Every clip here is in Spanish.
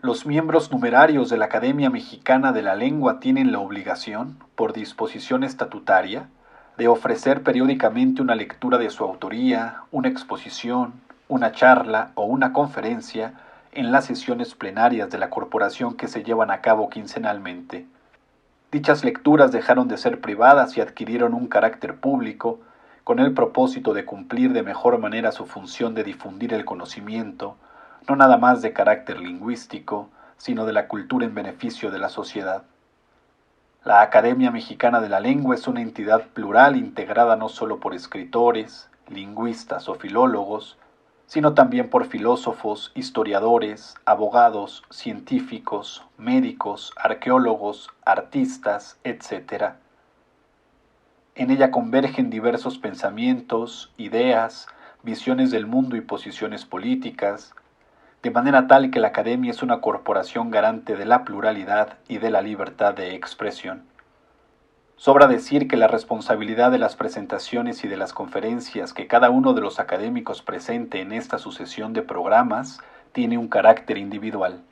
Los miembros numerarios de la Academia Mexicana de la Lengua tienen la obligación, por disposición estatutaria, de ofrecer periódicamente una lectura de su autoría, una exposición, una charla o una conferencia en las sesiones plenarias de la corporación que se llevan a cabo quincenalmente. Dichas lecturas dejaron de ser privadas y adquirieron un carácter público con el propósito de cumplir de mejor manera su función de difundir el conocimiento, no nada más de carácter lingüístico, sino de la cultura en beneficio de la sociedad. La Academia Mexicana de la Lengua es una entidad plural integrada no solo por escritores, lingüistas o filólogos, sino también por filósofos, historiadores, abogados, científicos, médicos, arqueólogos, artistas, etc. En ella convergen diversos pensamientos, ideas, visiones del mundo y posiciones políticas, de manera tal que la Academia es una corporación garante de la pluralidad y de la libertad de expresión. Sobra decir que la responsabilidad de las presentaciones y de las conferencias que cada uno de los académicos presente en esta sucesión de programas tiene un carácter individual,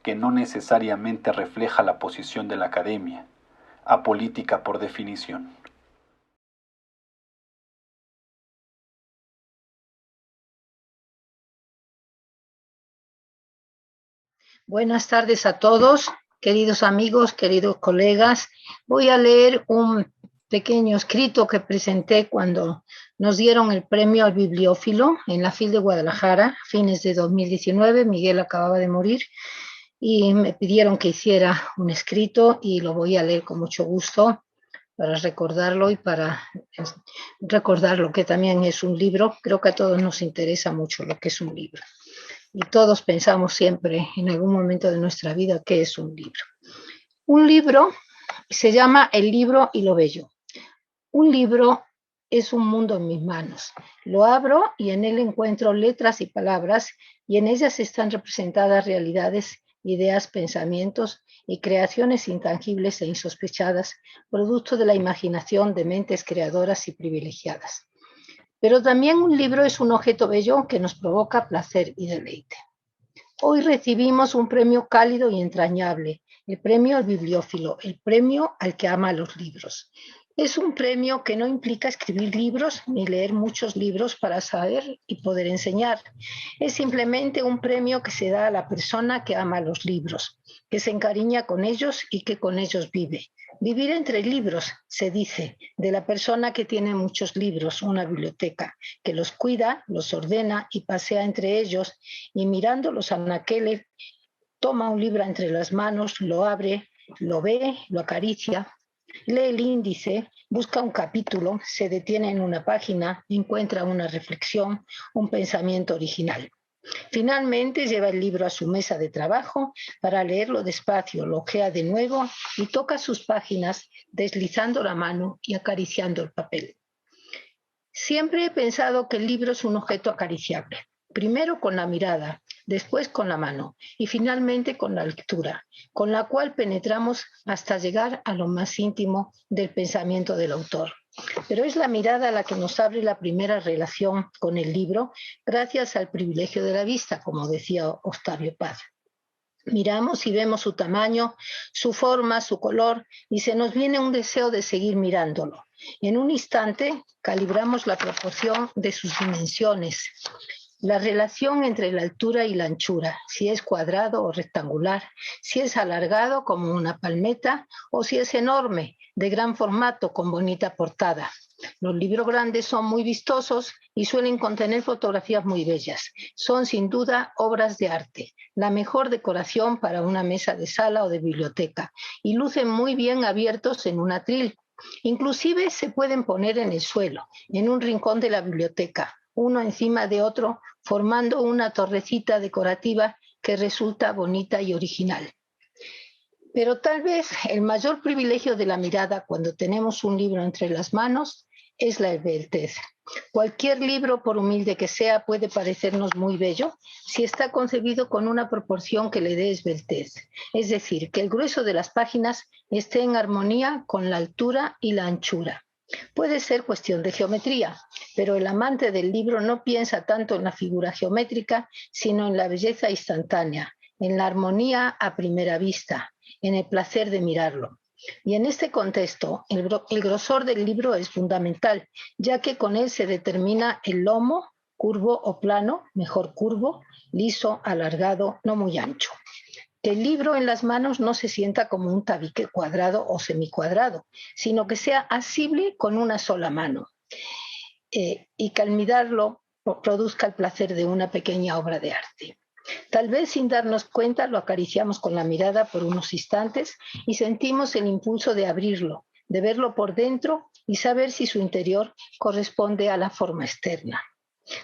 que no necesariamente refleja la posición de la Academia, apolítica por definición. Buenas tardes a todos, queridos amigos, queridos colegas. Voy a leer un pequeño escrito que presenté cuando nos dieron el premio al bibliófilo en la FIL de Guadalajara, a fines de 2019. Miguel acababa de morir y me pidieron que hiciera un escrito y lo voy a leer con mucho gusto para recordarlo y para recordar lo que también es un libro. Creo que a todos nos interesa mucho lo que es un libro. Y todos pensamos siempre en algún momento de nuestra vida qué es un libro. Un libro se llama El libro y lo bello. Un libro es un mundo en mis manos. Lo abro y en él encuentro letras y palabras y en ellas están representadas realidades, ideas, pensamientos y creaciones intangibles e insospechadas, producto de la imaginación de mentes creadoras y privilegiadas. Pero también un libro es un objeto bello que nos provoca placer y deleite. Hoy recibimos un premio cálido y entrañable, el premio al bibliófilo, el premio al que ama los libros. Es un premio que no implica escribir libros ni leer muchos libros para saber y poder enseñar. Es simplemente un premio que se da a la persona que ama los libros, que se encariña con ellos y que con ellos vive. Vivir entre libros, se dice, de la persona que tiene muchos libros, una biblioteca, que los cuida, los ordena y pasea entre ellos, y mirando los anaqueles, toma un libro entre las manos, lo abre, lo ve, lo acaricia, lee el índice, busca un capítulo, se detiene en una página, encuentra una reflexión, un pensamiento original. Finalmente lleva el libro a su mesa de trabajo para leerlo despacio, lo ojea de nuevo y toca sus páginas deslizando la mano y acariciando el papel. Siempre he pensado que el libro es un objeto acariciable, primero con la mirada, después con la mano y finalmente con la lectura, con la cual penetramos hasta llegar a lo más íntimo del pensamiento del autor. Pero es la mirada la que nos abre la primera relación con el libro gracias al privilegio de la vista, como decía Octavio Paz. Miramos y vemos su tamaño, su forma, su color, y se nos viene un deseo de seguir mirándolo. En un instante calibramos la proporción de sus dimensiones, la relación entre la altura y la anchura, si es cuadrado o rectangular, si es alargado como una palmeta o si es enorme, de gran formato con bonita portada. Los libros grandes son muy vistosos y suelen contener fotografías muy bellas. Son sin duda obras de arte, la mejor decoración para una mesa de sala o de biblioteca, y lucen muy bien abiertos en un atril. Inclusive se pueden poner en el suelo, en un rincón de la biblioteca, uno encima de otro, formando una torrecita decorativa que resulta bonita y original. Pero tal vez el mayor privilegio de la mirada cuando tenemos un libro entre las manos es la esbeltez. Cualquier libro, por humilde que sea, puede parecernos muy bello si está concebido con una proporción que le dé esbeltez. Es decir, que el grueso de las páginas esté en armonía con la altura y la anchura. Puede ser cuestión de geometría, pero el amante del libro no piensa tanto en la figura geométrica, sino en la belleza instantánea, en la armonía a primera vista, en el placer de mirarlo. Y en este contexto, el grosor del libro es fundamental, ya que con él se determina el lomo, curvo o plano, mejor curvo, liso, alargado, no muy ancho. Que el libro en las manos no se sienta como un tabique cuadrado o semicuadrado, sino que sea asible con una sola mano, y que al mirarlo produzca el placer de una pequeña obra de arte. Tal vez sin darnos cuenta lo acariciamos con la mirada por unos instantes y sentimos el impulso de abrirlo, de verlo por dentro y saber si su interior corresponde a la forma externa.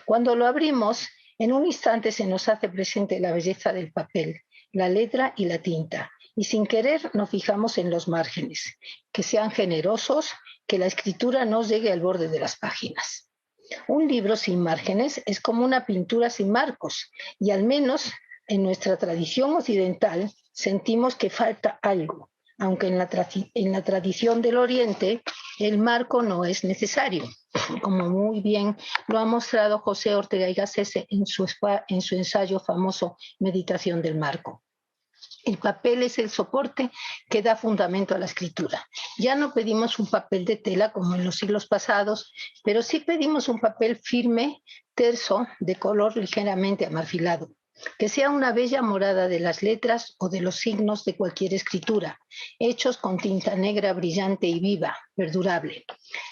Cuando lo abrimos, en un instante se nos hace presente la belleza del papel, la letra y la tinta, y sin querer nos fijamos en los márgenes, que sean generosos, que la escritura no llegue al borde de las páginas. Un libro sin márgenes es como una pintura sin marcos, y al menos en nuestra tradición occidental sentimos que falta algo, aunque en la tradición del Oriente el marco no es necesario, como muy bien lo ha mostrado José Ortega y Gasset en su ensayo famoso Meditación del Marco. El papel es el soporte que da fundamento a la escritura. Ya no pedimos un papel de tela como en los siglos pasados, pero sí pedimos un papel firme, terso, de color ligeramente amarfilado, que sea una bella morada de las letras o de los signos de cualquier escritura, hechos con tinta negra brillante y viva, perdurable.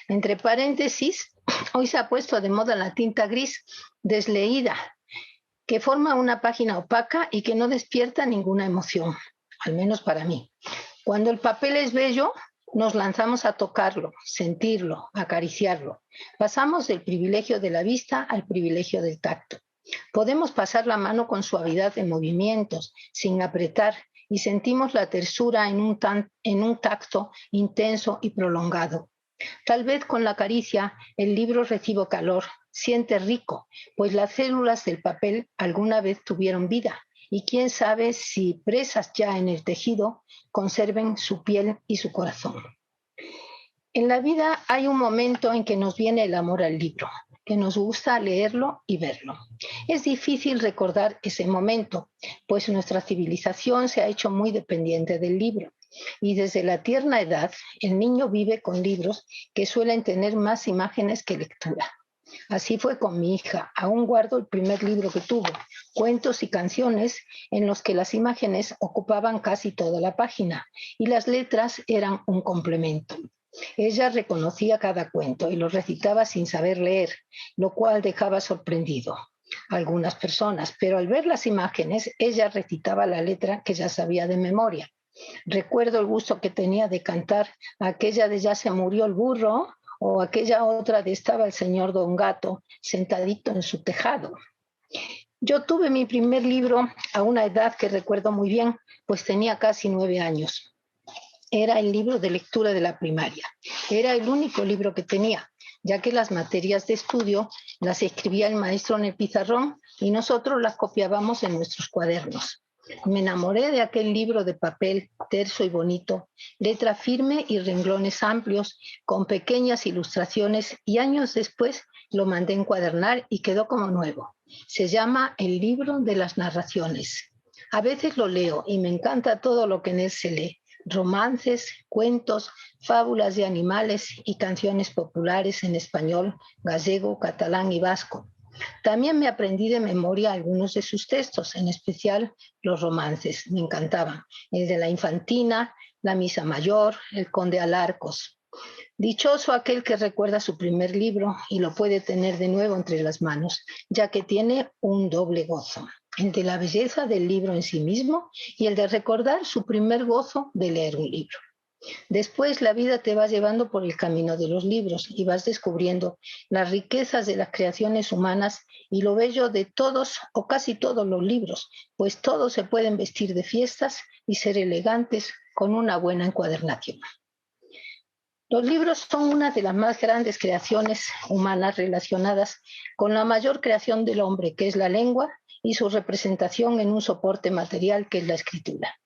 Entre paréntesis, hoy se ha puesto de moda la tinta gris desleída, que forma una página opaca y que no despierta ninguna emoción, al menos para mí. Cuando el papel es bello, nos lanzamos a tocarlo, sentirlo, acariciarlo. Pasamos del privilegio de la vista al privilegio del tacto. Podemos pasar la mano con suavidad de movimientos, sin apretar, y sentimos la tersura en un tacto intenso y prolongado. Tal vez con la caricia el libro recibe calor, siente rico, pues las células del papel alguna vez tuvieron vida y quién sabe si presas ya en el tejido conserven su piel y su corazón. En la vida hay un momento en que nos viene el amor al libro, que nos gusta leerlo y verlo. Es difícil recordar ese momento, pues nuestra civilización se ha hecho muy dependiente del libro. Y desde la tierna edad, el niño vive con libros que suelen tener más imágenes que lectura. Así fue con mi hija. Aún guardo el primer libro que tuvo, cuentos y canciones en los que las imágenes ocupaban casi toda la página y las letras eran un complemento. Ella reconocía cada cuento y lo recitaba sin saber leer, lo cual dejaba sorprendido a algunas personas, pero al ver las imágenes, ella recitaba la letra que ya sabía de memoria. Recuerdo el gusto que tenía de cantar aquella de Ya se murió el burro o aquella otra de Estaba el señor Don Gato sentadito en su tejado. Yo tuve mi primer libro a una edad que recuerdo muy bien, pues tenía casi 9 años. Era el libro de lectura de la primaria. Era el único libro que tenía, ya que las materias de estudio las escribía el maestro en el pizarrón y nosotros las copiábamos en nuestros cuadernos. Me enamoré de aquel libro de papel terso y bonito, letra firme y renglones amplios, con pequeñas ilustraciones, y años después lo mandé encuadernar y quedó como nuevo. Se llama El libro de las narraciones. A veces lo leo y me encanta todo lo que en él se lee. Romances, cuentos, fábulas de animales y canciones populares en español, gallego, catalán y vasco. También me aprendí de memoria algunos de sus textos, en especial los romances, me encantaban. El de la Infantina, la Misa Mayor, el Conde Alarcos. Dichoso aquel que recuerda su primer libro y lo puede tener de nuevo entre las manos, ya que tiene un doble gozo, el de la belleza del libro en sí mismo y el de recordar su primer gozo de leer un libro. Después la vida te va llevando por el camino de los libros y vas descubriendo las riquezas de las creaciones humanas y lo bello de todos o casi todos los libros, pues todos se pueden vestir de fiestas y ser elegantes con una buena encuadernación. Los libros son una de las más grandes creaciones humanas relacionadas con la mayor creación del hombre, que es la lengua, y su representación en un soporte material, que es la escritura.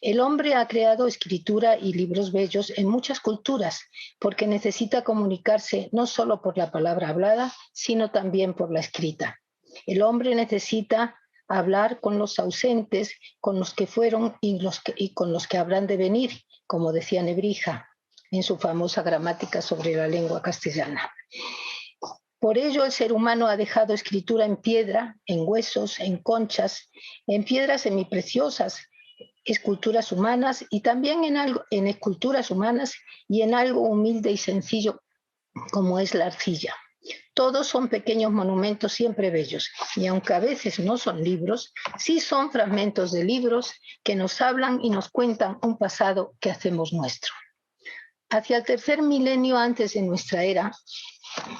El hombre ha creado escritura y libros bellos en muchas culturas porque necesita comunicarse no solo por la palabra hablada, sino también por la escrita. El hombre necesita hablar con los ausentes, con los que fueron y con los que habrán de venir, como decía Nebrija en su famosa gramática sobre la lengua castellana. Por ello, el ser humano ha dejado escritura en piedra, en huesos, en conchas, en piedras semipreciosas, esculturas humanas y también en esculturas humanas y en algo humilde y sencillo como es la arcilla. Todos son pequeños monumentos siempre bellos y aunque a veces no son libros, sí son fragmentos de libros que nos hablan y nos cuentan un pasado que hacemos nuestro. Hacia el tercer milenio antes de nuestra era,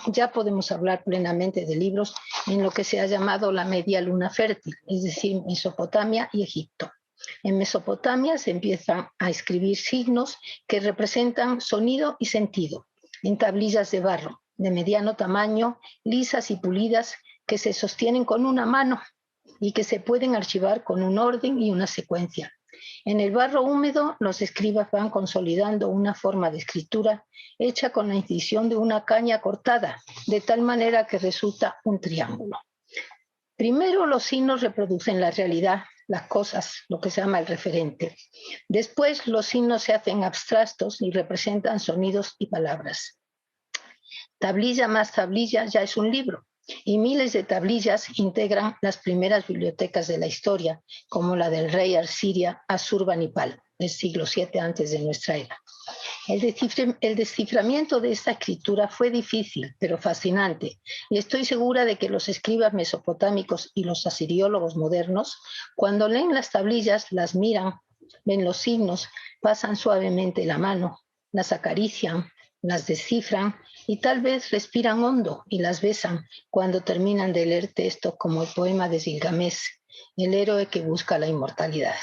ya podemos hablar plenamente de libros en lo que se ha llamado la media luna fértil, es decir, Mesopotamia y Egipto. En Mesopotamia se empiezan a escribir signos que representan sonido y sentido, en tablillas de barro, de mediano tamaño, lisas y pulidas, que se sostienen con una mano y que se pueden archivar con un orden y una secuencia. En el barro húmedo, los escribas van consolidando una forma de escritura hecha con la incisión de una caña cortada, de tal manera que resulta un triángulo. Primero, los signos reproducen la realidad, las cosas, lo que se llama el referente. Después, los signos se hacen abstractos y representan sonidos y palabras. Tablilla más tablilla ya es un libro, y miles de tablillas integran las primeras bibliotecas de la historia, como la del rey asiria Asurbanipal, del siglo VII antes de nuestra era. El desciframiento de esta escritura fue difícil, pero fascinante, y estoy segura de que los escribas mesopotámicos y los asiriólogos modernos, cuando leen las tablillas, las miran, ven los signos, pasan suavemente la mano, las acarician, las descifran y tal vez respiran hondo y las besan cuando terminan de leer textos como el poema de Gilgamesh, el héroe que busca la inmortalidad.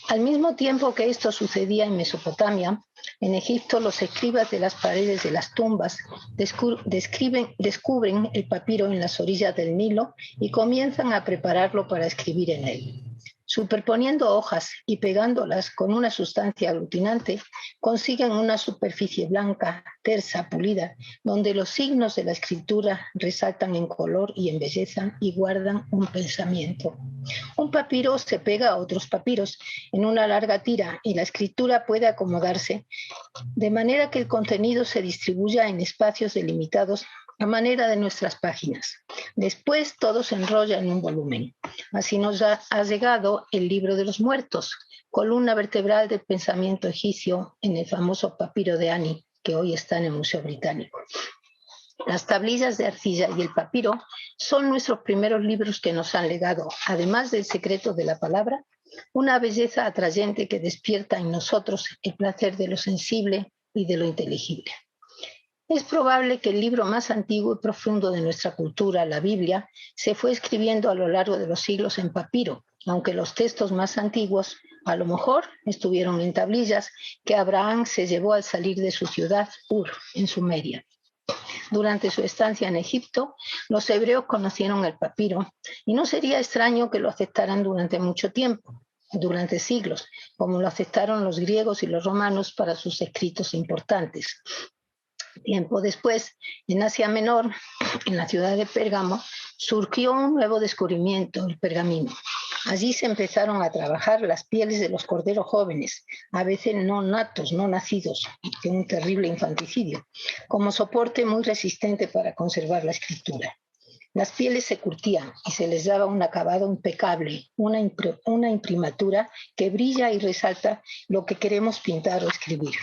Al mismo tiempo que esto sucedía en Mesopotamia, en Egipto los escribas de las paredes de las tumbas descubren el papiro en las orillas del Nilo y comienzan a prepararlo para escribir en él. Superponiendo hojas y pegándolas con una sustancia aglutinante, consiguen una superficie blanca, tersa, pulida, donde los signos de la escritura resaltan en color y en belleza y guardan un pensamiento. Un papiro se pega a otros papiros en una larga tira y la escritura puede acomodarse de manera que el contenido se distribuya en espacios delimitados a manera de nuestras páginas. Después todo se enrolla en un volumen. Así nos ha llegado el Libro de los Muertos, columna vertebral del pensamiento egipcio en el famoso papiro de Ani, que hoy está en el Museo Británico. Las tablillas de arcilla y el papiro son nuestros primeros libros que nos han legado, además del secreto de la palabra, una belleza atrayente que despierta en nosotros el placer de lo sensible y de lo inteligible. Es probable que el libro más antiguo y profundo de nuestra cultura, la Biblia, se fue escribiendo a lo largo de los siglos en papiro, aunque los textos más antiguos a lo mejor estuvieron en tablillas que Abraham se llevó al salir de su ciudad, Ur, en Sumeria. Durante su estancia en Egipto, los hebreos conocieron el papiro y no sería extraño que lo aceptaran durante mucho tiempo, durante siglos, como lo aceptaron los griegos y los romanos para sus escritos importantes. Tiempo después, en Asia Menor, en la ciudad de Pérgamo, surgió un nuevo descubrimiento, el pergamino. Allí se empezaron a trabajar las pieles de los corderos jóvenes, a veces no natos, no nacidos, de un terrible infanticidio, como soporte muy resistente para conservar la escritura. Las pieles se curtían y se les daba un acabado impecable, una imprimatura que brilla y resalta lo que queremos pintar o escribir.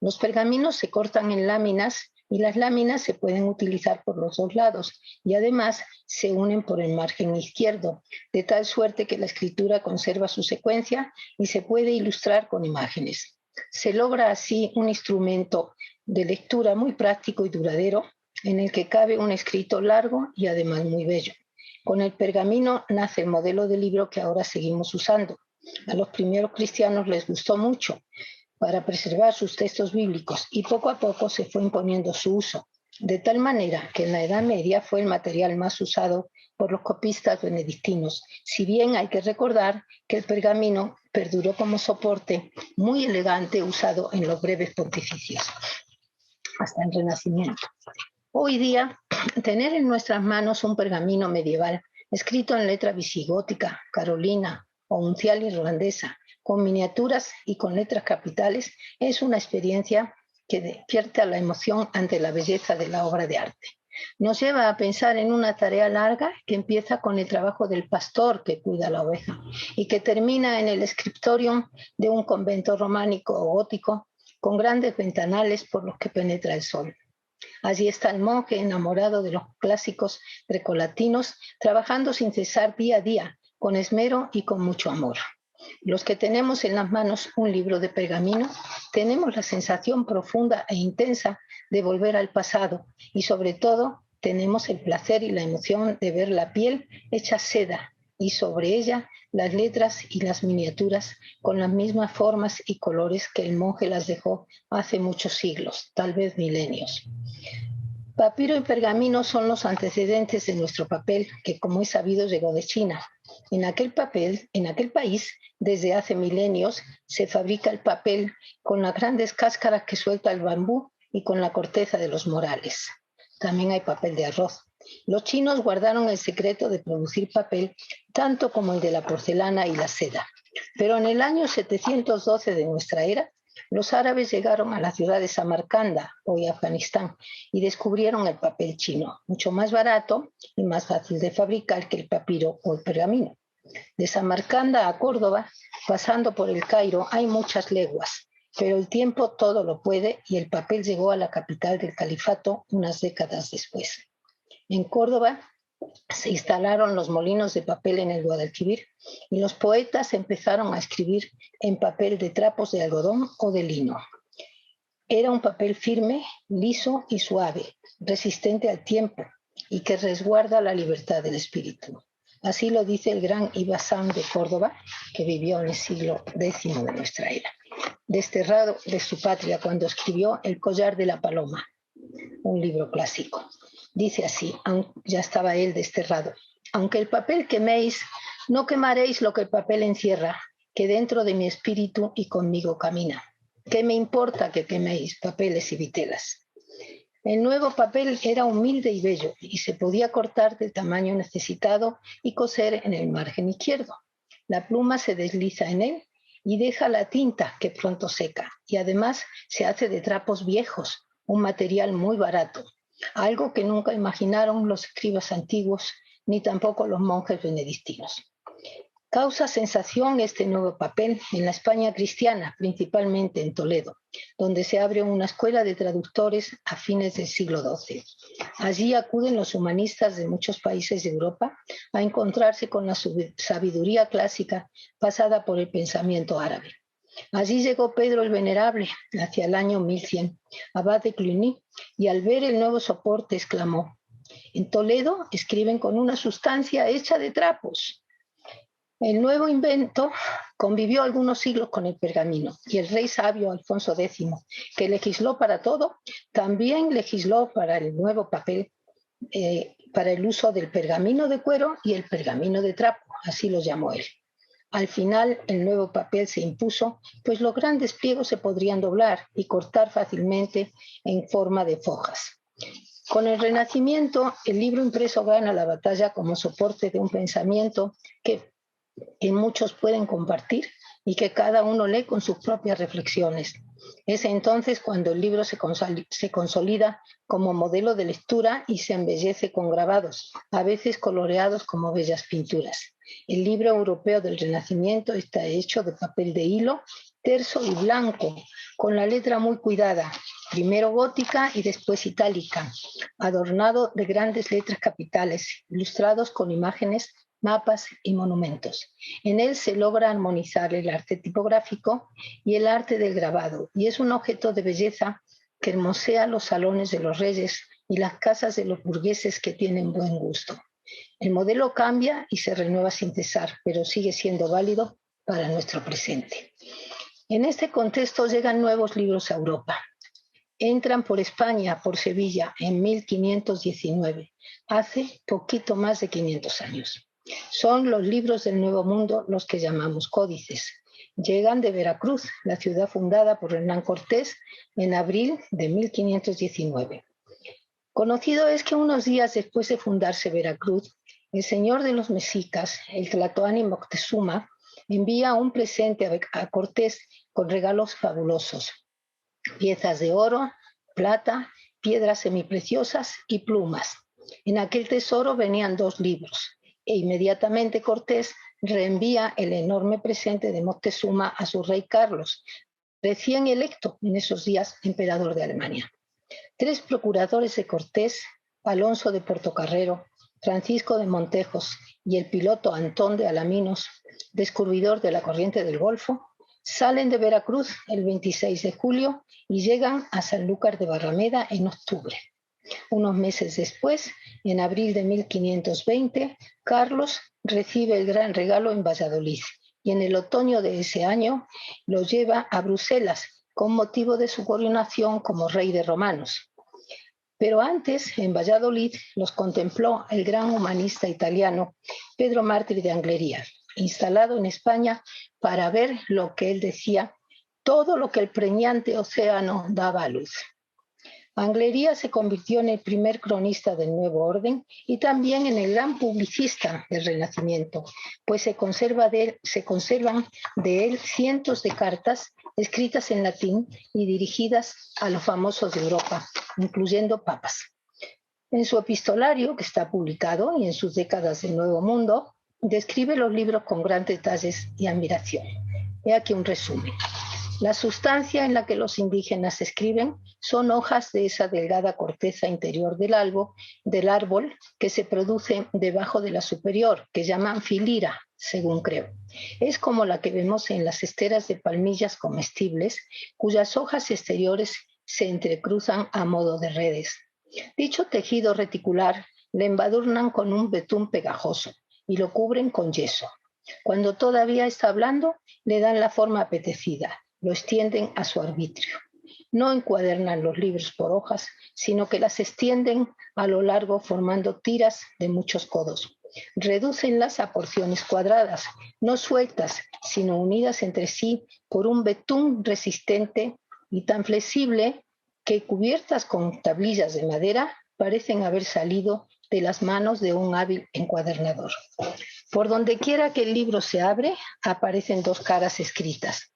Los pergaminos se cortan en láminas y las láminas se pueden utilizar por los dos lados y además se unen por el margen izquierdo, de tal suerte que la escritura conserva su secuencia y se puede ilustrar con imágenes. Se logra así un instrumento de lectura muy práctico y duradero en el que cabe un escrito largo y además muy bello. Con el pergamino nace el modelo de libro que ahora seguimos usando. A los primeros cristianos les gustó mucho para preservar sus textos bíblicos y poco a poco se fue imponiendo su uso, de tal manera que en la Edad Media fue el material más usado por los copistas benedictinos, si bien hay que recordar que el pergamino perduró como soporte muy elegante usado en los breves pontificios, hasta el Renacimiento. Hoy día, tener en nuestras manos un pergamino medieval escrito en letra visigótica, carolina o uncial irlandesa, con miniaturas y con letras capitales, es una experiencia que despierta la emoción ante la belleza de la obra de arte. Nos lleva a pensar en una tarea larga que empieza con el trabajo del pastor que cuida la oveja y que termina en el scriptorium de un convento románico o gótico con grandes ventanales por los que penetra el sol. Allí está el monje enamorado de los clásicos grecolatinos, trabajando sin cesar día a día, con esmero y con mucho amor. Los que tenemos en las manos un libro de pergamino, tenemos la sensación profunda e intensa de volver al pasado y sobre todo tenemos el placer y la emoción de ver la piel hecha seda y sobre ella las letras y las miniaturas con las mismas formas y colores que el monje las dejó hace muchos siglos, tal vez milenios. Papiro y pergamino son los antecedentes de nuestro papel, que como es sabido llegó de China. En aquel país, desde hace milenios, se fabrica el papel con las grandes cáscaras que suelta el bambú y con la corteza de los morales. También hay papel de arroz. Los chinos guardaron el secreto de producir papel tanto como el de la porcelana y la seda. Pero en el año 712 de nuestra era, los árabes llegaron a la ciudad de Samarcanda, hoy Afganistán, y descubrieron el papel chino, mucho más barato y más fácil de fabricar que el papiro o el pergamino. De Samarcanda a Córdoba, pasando por el Cairo, hay muchas leguas, pero el tiempo todo lo puede y el papel llegó a la capital del califato unas décadas después. En Córdoba se instalaron los molinos de papel en el Guadalquivir y los poetas empezaron a escribir en papel de trapos de algodón o de lino. Era un papel firme, liso y suave, resistente al tiempo y que resguarda la libertad del espíritu. Así lo dice el gran Ibn Hazm de Córdoba, que vivió en el siglo X de nuestra era, desterrado de su patria cuando escribió El collar de la paloma, un libro clásico. Dice así, ya estaba él desterrado: aunque el papel queméis, no quemaréis lo que el papel encierra, que dentro de mi espíritu y conmigo camina. ¿Qué me importa que queméis papeles y vitelas? El nuevo papel era humilde y bello y se podía cortar del tamaño necesitado y coser en el margen izquierdo. La pluma se desliza en él y deja la tinta que pronto seca, y además se hace de trapos viejos, un material muy barato, algo que nunca imaginaron los escribas antiguos ni tampoco los monjes benedictinos. Causa sensación este nuevo papel en la España cristiana, principalmente en Toledo, donde se abre una escuela de traductores a fines del siglo XII. Allí acuden los humanistas de muchos países de Europa a encontrarse con la sabiduría clásica pasada por el pensamiento árabe. Allí llegó Pedro el Venerable, hacia el año 1100, abad de Cluny, y al ver el nuevo soporte exclamó: en Toledo escriben con una sustancia hecha de trapos. El nuevo invento convivió algunos siglos con el pergamino, y el rey sabio Alfonso X, que legisló para todo, también legisló para el nuevo papel, para el uso del pergamino de cuero y el pergamino de trapo, así lo llamó él. Al final, el nuevo papel se impuso, pues los grandes pliegos se podrían doblar y cortar fácilmente en forma de fojas. Con el Renacimiento, el libro impreso gana la batalla como soporte de un pensamiento que muchos pueden compartir y que cada uno lee con sus propias reflexiones. Es entonces cuando el libro se consolida como modelo de lectura y se embellece con grabados, a veces coloreados como bellas pinturas. El libro europeo del Renacimiento está hecho de papel de hilo, terso y blanco, con la letra muy cuidada, primero gótica y después itálica, adornado de grandes letras capitales, ilustrados con imágenes, mapas y monumentos. En él se logra armonizar el arte tipográfico y el arte del grabado, y es un objeto de belleza que hermosea los salones de los reyes y las casas de los burgueses que tienen buen gusto. El modelo cambia y se renueva sin cesar, pero sigue siendo válido para nuestro presente. En este contexto llegan nuevos libros a Europa. Entran por España, por Sevilla, en 1519, hace poquito más de 500 años. Son los libros del Nuevo Mundo los que llamamos códices. Llegan de Veracruz, la ciudad fundada por Hernán Cortés en abril de 1519. Conocido es que unos días después de fundarse Veracruz, el señor de los mexicas, el Tlatoani Moctezuma, envía un presente a Cortés con regalos fabulosos: piezas de oro, plata, piedras semipreciosas y plumas. En aquel tesoro venían 2 libros, e inmediatamente Cortés reenvía el enorme presente de Moctezuma a su rey Carlos, recién electo en esos días emperador de Alemania. 3 procuradores de Cortés, Alonso de Portocarrero, Francisco de Montejos y el piloto Antón de Alaminos, descubridor de la corriente del Golfo, salen de Veracruz el 26 de julio y llegan a Sanlúcar de Barrameda en octubre. Unos meses después, en abril de 1520, Carlos recibe el gran regalo en Valladolid y en el otoño de ese año lo lleva a Bruselas con motivo de su coronación como rey de romanos. Pero antes, en Valladolid, los contempló el gran humanista italiano Pedro Mártir de Anglería, instalado en España para ver lo que él decía, todo lo que el preñante océano daba a luz. Anglería se convirtió en el primer cronista del nuevo orden y también en el gran publicista del Renacimiento, pues se conservan de él cientos de cartas escritas en latín y dirigidas a los famosos de Europa, incluyendo papas. En su epistolario, que está publicado, y en sus décadas del Nuevo Mundo, describe los libros con grandes detalles y admiración. He aquí un resumen. La sustancia en la que los indígenas escriben son hojas de esa delgada corteza interior del árbol que se produce debajo de la superior, que llaman filira, según creo. Es como la que vemos en las esteras de palmillas comestibles, cuyas hojas exteriores se entrecruzan a modo de redes. Dicho tejido reticular le embadurnan con un betún pegajoso y lo cubren con yeso. Cuando todavía está blando, le dan la forma apetecida, lo extienden a su arbitrio. No encuadernan los libros por hojas, sino que las extienden a lo largo formando tiras de muchos codos. Redúcenlas a porciones cuadradas, no sueltas, sino unidas entre sí por un betún resistente y tan flexible que, cubiertas con tablillas de madera, parecen haber salido de las manos de un hábil encuadernador. Por donde quiera que el libro se abre, aparecen 2 caras escritas,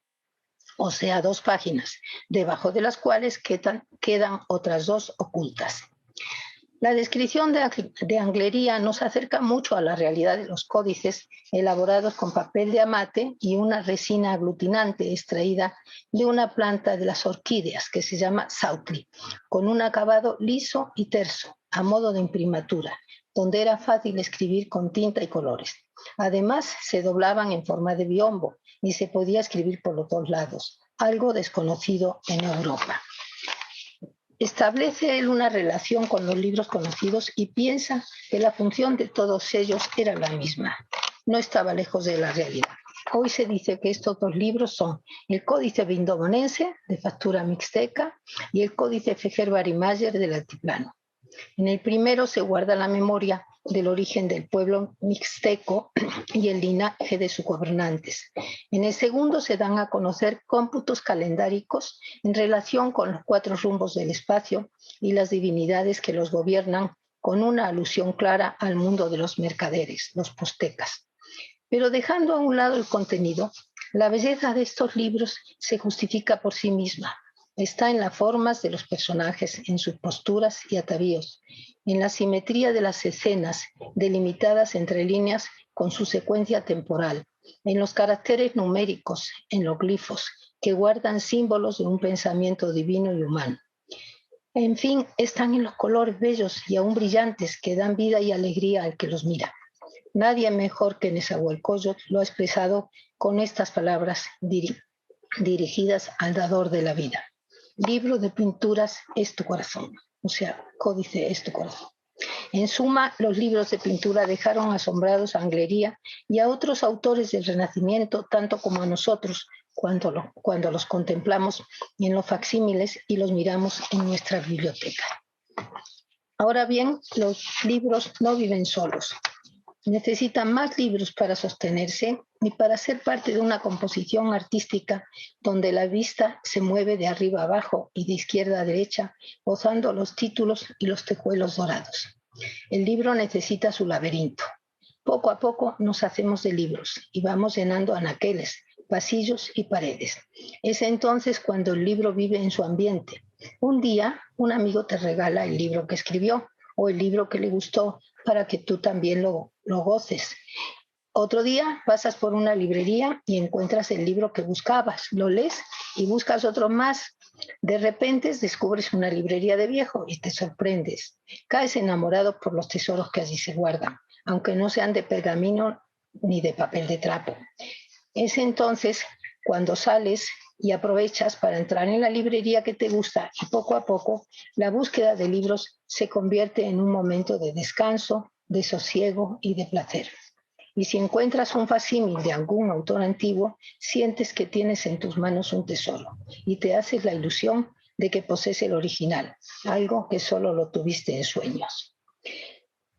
o sea, 2 páginas, debajo de las cuales quedan otras 2 ocultas. La descripción de Anglería nos acerca mucho a la realidad de los códices elaborados con papel de amate y una resina aglutinante extraída de una planta de las orquídeas que se llama sautli, con un acabado liso y terso, a modo de imprimatura, donde era fácil escribir con tinta y colores. Además, se doblaban en forma de biombo y se podía escribir por los 2 lados, algo desconocido en Europa. Establece él una relación con los libros conocidos y piensa que la función de todos ellos era la misma. No estaba lejos de la realidad. Hoy se dice que estos 2 libros son el Códice Vindobonense, de factura mixteca, y el Códice Fejer-Barimayer del Altiplano. En el primero se guarda la memoria del origen del pueblo mixteco y el linaje de sus gobernantes. En el segundo se dan a conocer cómputos calendáricos en relación con los 4 rumbos del espacio y las divinidades que los gobiernan, con una alusión clara al mundo de los mercaderes, los postecas. Pero dejando a un lado el contenido, la belleza de estos libros se justifica por sí misma. Está en las formas de los personajes, en sus posturas y atavíos, en la simetría de las escenas, delimitadas entre líneas con su secuencia temporal, en los caracteres numéricos, en los glifos, que guardan símbolos de un pensamiento divino y humano. En fin, están en los colores bellos y aún brillantes que dan vida y alegría al que los mira. Nadie mejor que Nezahualcóyotl lo ha expresado con estas palabras dirigidas al dador de la vida. Libro de pinturas es tu corazón, o sea, códice es tu corazón. En suma, los libros de pintura dejaron asombrados a Anglería y a otros autores del Renacimiento, tanto como a nosotros, cuando los contemplamos en los facsímiles y los miramos en nuestra biblioteca. Ahora bien, los libros no viven solos. Necesitan más libros para sostenerse y para ser parte de una composición artística donde la vista se mueve de arriba a abajo y de izquierda a derecha, gozando los títulos y los tejuelos dorados. El libro necesita su laberinto. Poco a poco nos hacemos de libros y vamos llenando anaqueles, pasillos y paredes. Es entonces cuando el libro vive en su ambiente. Un día, un amigo te regala el libro que escribió o el libro que le gustó para que tú también lo goces. Otro día pasas por una librería y encuentras el libro que buscabas, lo lees y buscas otro más. De repente descubres una librería de viejo y te sorprendes. Caes enamorado por los tesoros que allí se guardan, aunque no sean de pergamino ni de papel de trapo. Es entonces cuando sales y aprovechas para entrar en la librería que te gusta y poco a poco la búsqueda de libros se convierte en un momento de descanso, de sosiego y de placer. Y si encuentras un facsímil de algún autor antiguo, sientes que tienes en tus manos un tesoro y te haces la ilusión de que posees el original, algo que solo lo tuviste en sueños.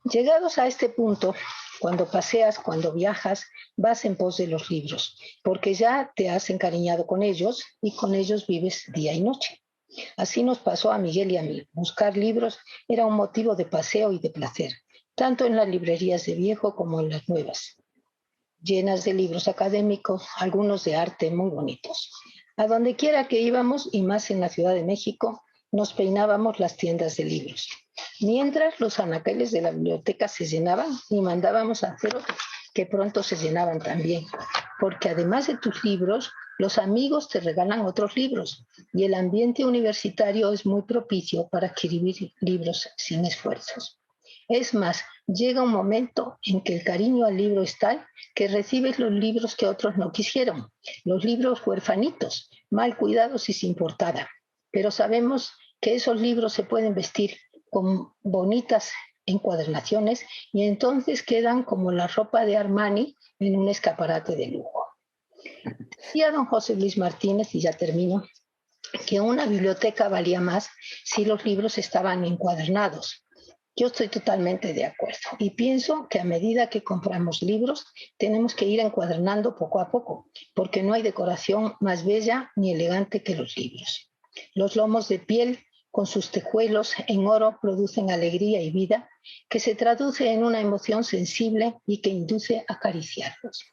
Llegados a este punto, cuando paseas, cuando viajas, vas en pos de los libros, porque ya te has encariñado con ellos y con ellos vives día y noche. Así nos pasó a Miguel y a mí. Buscar libros era un motivo de paseo y de placer, tanto en las librerías de viejo como en las nuevas, llenas de libros académicos, algunos de arte muy bonitos. A donde quiera que íbamos, y más en la Ciudad de México, nos peinábamos las tiendas de libros. Mientras los anaqueles de la biblioteca se llenaban y mandábamos a hacer otros, que pronto se llenaban también, porque además de tus libros, los amigos te regalan otros libros y el ambiente universitario es muy propicio para adquirir libros sin esfuerzos. Es más, llega un momento en que el cariño al libro es tal que recibes los libros que otros no quisieron, los libros huerfanitos, mal cuidados y sin portada. Pero sabemos que esos libros se pueden vestir con bonitas encuadernaciones y entonces quedan como la ropa de Armani en un escaparate de lujo. Decía don José Luis Martínez, y ya termino, que una biblioteca valía más si los libros estaban encuadernados. Yo estoy totalmente de acuerdo y pienso que a medida que compramos libros tenemos que ir encuadernando poco a poco, porque no hay decoración más bella ni elegante que los libros. Los lomos de piel con sus tejuelos en oro producen alegría y vida que se traduce en una emoción sensible y que induce a acariciarlos.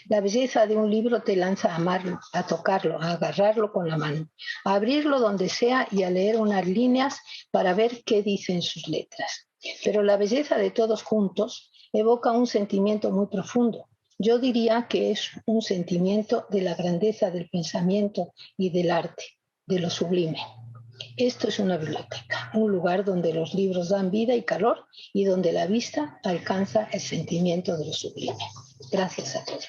La belleza de un libro te lanza a amarlo, a tocarlo, a agarrarlo con la mano, a abrirlo donde sea y a leer unas líneas para ver qué dicen sus letras. Pero la belleza de todos juntos evoca un sentimiento muy profundo. Yo diría que es un sentimiento de la grandeza del pensamiento y del arte, de lo sublime. Esto es una biblioteca, un lugar donde los libros dan vida y calor y donde la vista alcanza el sentimiento de lo sublime. Gracias a todos.